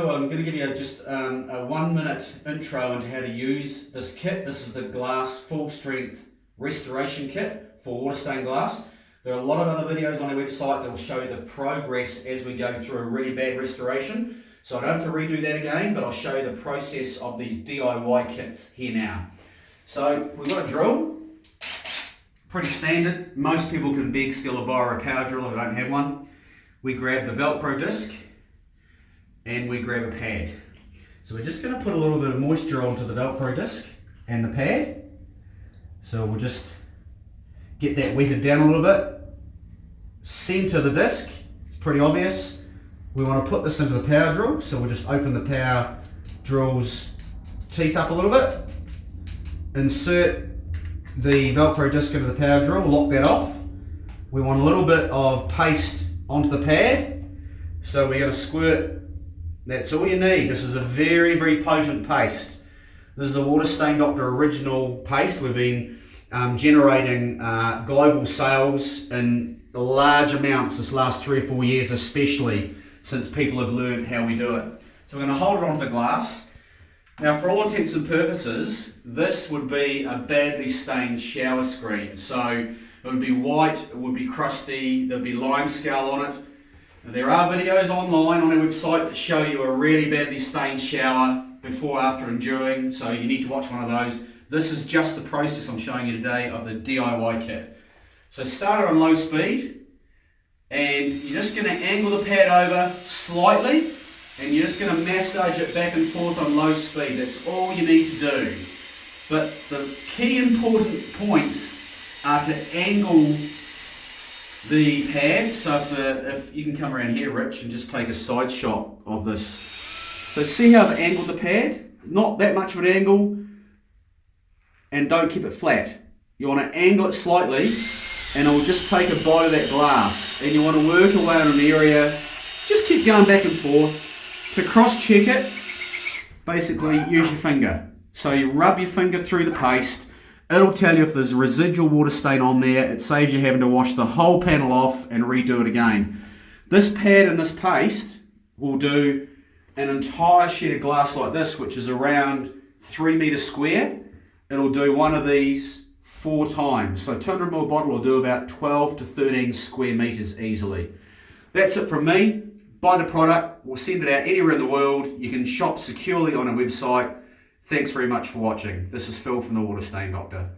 do, I'm going to give you just a 1 minute intro into how to use this kit. This is the glass full strength restoration kit for water stained glass. There are a lot of other videos on our website that will show you the progress as we go through a really bad restoration. So I don't have to redo that again, but I'll show you the process of these DIY kits here now. So we've got a drill, pretty standard. Most people can beg, steal or borrow a power drill if they don't have one. We grab the Velcro disc and we grab a pad. So we're just going to put a little bit of moisture onto the Velcro disc and the pad. So we'll just get that wetted down a little bit. Center the disc, it's pretty obvious. We want to put this into the power drill, so we'll just open the power drill's teeth up a little bit. Insert the Velcro disc into the power drill, lock that off. We want a little bit of paste onto the pad, so we're going to squirt. That's all you need. This is a very, very potent paste. This is a Water Stain Doctor original paste. We've been generating global sales in large amounts this last 3 or 4 years, especially since people have learned how we do it. So we're going to hold it onto the glass. Now, for all intents and purposes, this would be a badly stained shower screen. So it would be white, it would be crusty, there'd be lime scale on it. And there are videos online on our website that show you a really badly stained shower before, after and during, so you need to watch one of those. This is just the process I'm showing you today of the DIY kit. So start it on low speed, and you're just going to angle the pad over slightly, and you're just going to massage it back and forth on low speed. That's all you need to do. But the key important points are to angle the pad. So if you can come around here, Rich, and just take a side shot of this. So see how I've angled the pad? Not that much of an angle, and don't keep it flat. You want to angle it slightly, and it will just take a bite of that glass. And you want to work away on an area, just keep going back and forth. To cross check it, basically use your finger. So you rub your finger through the paste. It'll tell you if there's a residual water stain on there. It saves you having to wash the whole panel off and redo it again. This pad and this paste will do an entire sheet of glass like this, which is around 3 meters square. It'll do one of these 4 times. So 200ml bottle will do about 12 to 13 square meters easily. That's it from me. Buy the product. We'll send it out anywhere in the world. You can shop securely on our website. Thanks very much for watching. This is Phil from the Water Stain Doctor.